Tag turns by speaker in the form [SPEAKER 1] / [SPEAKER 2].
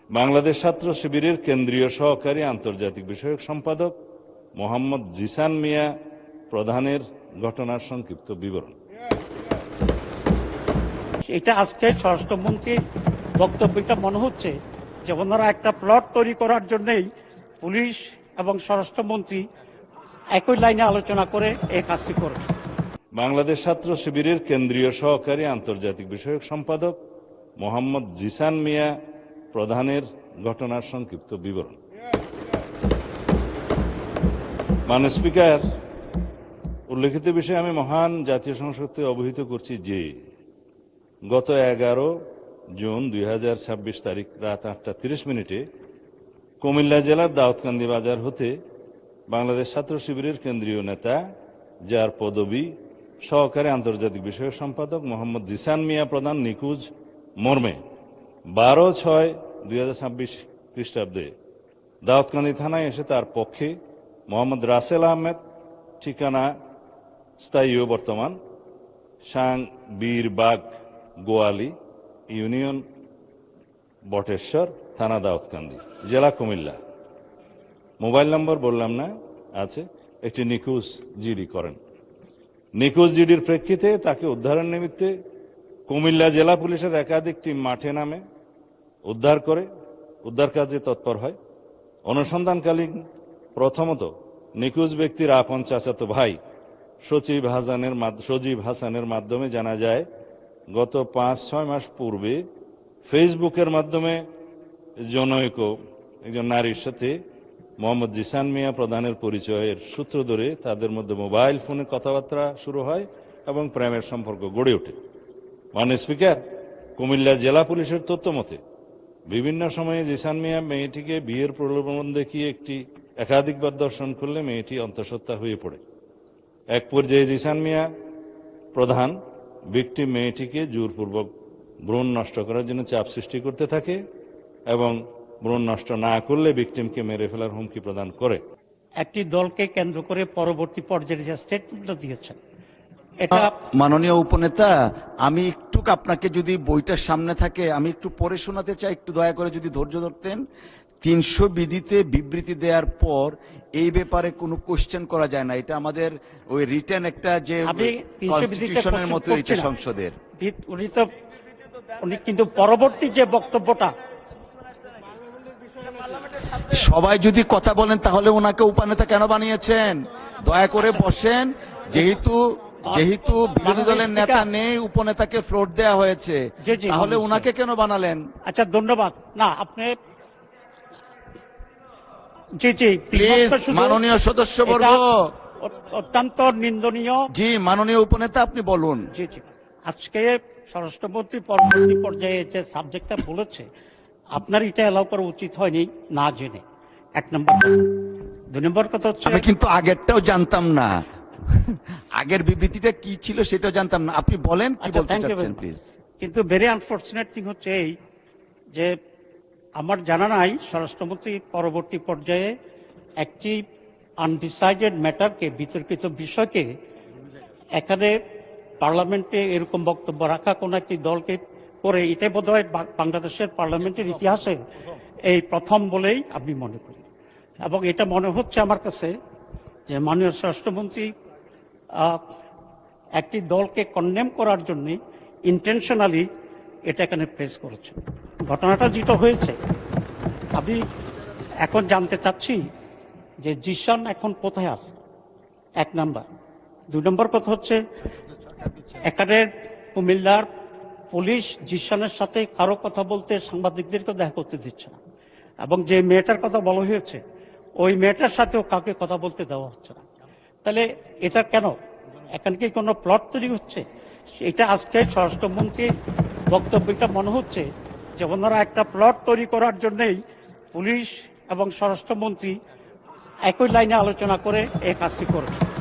[SPEAKER 1] বাংলাদেশ ছাত্র শিবিরের কেন্দ্রীয় সহকারী আন্তর্জাতিক বিষয়ক সম্পাদক মোহাম্মদ জিসান মিয়া প্রধানের ঘটনার সংক্ষিপ্ত বিবরণ।
[SPEAKER 2] এটা আজকে স্বরাষ্ট্রমন্ত্রীর বক্তব্যটা মনে হচ্ছে যে ওনারা একটা প্লট তৈরি করার জন্যই পুলিশ এবং স্বরাষ্ট্রমন্ত্রী একই লাইনে আলোচনা করে এই কাজটি করে।
[SPEAKER 1] বাংলাদেশ ছাত্র শিবিরের কেন্দ্রীয় সহকারী আন্তর্জাতিক বিষয়ক সম্পাদক মোহাম্মদ জিসান মিয়া প্রধানের ঘটনার সংক্ষিপ্ত বিবরণ। মাননীয় স্পিকার, উল্লেখিত বিষয়ে আমি মহান জাতীয় সংসদকে অবহিত করছি যে গত 11 জুন 2026 তারিখ রাত 8:30 কুমিল্লা জেলার দাউদকান্দি বাজার হতে বাংলাদেশ ছাত্র শিবিরের কেন্দ্রীয় নেতা, যার পদবি সহকারী আন্তর্জাতিক বিষয়ক সম্পাদক মোহাম্মদ জিসান মিয়া প্রধান নিখোঁজ মর্মে 12/6/2026 খ্রিস্টাব্দে দাউদকান্দি থানায় এসে তার পক্ষে মোহাম্মদ রাসেল আহমেদ, ঠিকানা স্থায়ী ও বর্তমান সাং বীরবাগ গোয়ালি ইউনিয়ন বটেশ্বর থানা দাউদকান্দি জেলা কুমিল্লা, মোবাইল নম্বর বললাম না, আছে, একটি নিখোঁজ জিডি করেন। নিখোঁজ জিডির প্রেক্ষিতে তাকে উদ্ধারের নিমিত্তে কুমিল্লা জেলা পুলিশের একাধিক টিম মাঠে নামে উদ্ধার কাজে তৎপর হয়। অনুসন্ধানকালীন প্রথমত নিখোঁজ ব্যক্তির আপন চাচাতো ভাই সজীব হাসানের মাধ্যমে জানা যায় গত 5-6 মাস পূর্বে ফেসবুকের মাধ্যমে জনৈক একজন নারীর সাথে মোহাম্মদ জিসান মিয়া প্রধানের পরিচয়ের সূত্র ধরে তাদের মধ্যে মোবাইল ফোনে কথাবার্তা শুরু হয় এবং প্রেমের সম্পর্ক গড়ে ওঠে। মাননীয় স্পিকার, কুমিল্লা জেলা পুলিশের তথ্য মতে বিভিন্ন সময়ে জিসান মিয়া মেয়েটিকে বিয়ের প্রলোভন দেখিয়ে একাধিকবার দর্শন করলে মেয়েটি অন্তঃসত্ত্বা হয়ে পড়ে। এক পর্যায়ে জিসান মিয়া প্রধান ভিকটিম মেয়েটিকে জোরপূর্বক ভ্রূণ নষ্ট করার জন্য চাপ সৃষ্টি করতে থাকে এবং ভ্রূণ নষ্ট না করলে ভিকটিমকে মেরে ফেলার হুমকি প্রদান করে।
[SPEAKER 2] একটি দলকে কেন্দ্র করে পরবর্তী পর্যায়ে যে স্টেটমেন্টটা দিয়েছেন, এটা
[SPEAKER 3] মাননীয় উপনেতা, আমি একটু আপনাকে যদি বইটার সামনে থাকে আমি একটু পড়ে শোনাতে চাই, একটু দয়া করে যদি ধৈর্য ধরতেন। 300 বিধিতে বিবৃতি দেওয়ার পর এই ব্যাপারে কোনো কোশ্চেন করা যায় না। এটা আমাদের ওই রিটেন একটা যে কনস্টিটিউশনের মতো এটা সংসদের। উনি
[SPEAKER 2] কিন্তু পরবর্তী যে বক্তব্যটা,
[SPEAKER 3] সবাই যদি কথা বলেন তাহলে ওনাকে উপনেতা কেন বানিয়েছেন? দয়া করে বসেন। যেহেতু বিরোধী দলের নেতা নেই, উপনেতাকে ফ্লোর দেওয়া হয়েছে, তাহলে ওনাকে কেন বানালেন?
[SPEAKER 2] আচ্ছা, ধন্যবাদ। না, আপনি
[SPEAKER 3] মাননীয় সদস্যবর্গ,
[SPEAKER 2] অত্যন্ত নিন্দনীয়।
[SPEAKER 3] জি মাননীয় উপনেতা, আপনি বলুন।
[SPEAKER 2] জি, আজকে স্বরাষ্ট্রমন্ত্রী পরবর্তী পর্যায়ে যে সাবজেক্টটা বলেছে, আপনার এটা এলাও করা উচিত হয়নি না জেনে। 1 নম্বর। 2 নম্বর কথা হচ্ছে,
[SPEAKER 3] আমি কিন্তু আগেরটাও জানতাম না, আগের বিবৃতিটা কি ছিল সেটাও জানতাম না। আপনি বলেন কি বলতে চাচ্ছেন প্লিজ।
[SPEAKER 2] কিন্তু ভেরি আনফরচুনেট থিং হচ্ছে এই যে আমার জানা নাই স্বরাষ্ট্রমন্ত্রী পরবর্তী পর্যায়ে একটি আনডিসাইডেড ম্যাটারকে, বিতর্কিত বিষয়কে এখানে পার্লামেন্টে এরকম বক্তব্য রাখা কোন একটি দলকে করে, এটাই বোধহয় বাংলাদেশের পার্লামেন্টের ইতিহাসে এই প্রথম বলেই আমি মনে করি। এবং এটা মনে হচ্ছে আমার কাছে যে মাননীয় স্বরাষ্ট্রমন্ত্রী একটি দলকে কন্ডেম করার জন্য ইন্টেনশনালি এটা এখানে প্রেস করেছে। ঘটনাটা যেটা হয়েছে, আমি এখন জানতে চাচ্ছি যে জিসান এখন কোথায় আছে, 1 নাম্বার। 2 নম্বর কথা হচ্ছে, এখানে কুমিল্লার পুলিশ জিসানের সাথে কারো কথা বলতে সাংবাদিকদেরকে দেখা করতে দিচ্ছে না, এবং যে মেয়েটার কথা বলা হয়েছে ওই মেয়েটার সাথেও কাউকে কথা বলতে দেওয়া হচ্ছে না। তাহলে এটা কেন? এখানে কি কোনো প্লট তৈরি হচ্ছে? এটা আজকে স্বরাষ্ট্রমন্ত্রীর বক্তব্যটা মনে হচ্ছে যে ওনারা একটা প্লট তৈরি করার জন্যই পুলিশ এবং স্বরাষ্ট্রমন্ত্রী একই লাইনে আলোচনা করে এই কাজটি করেছে।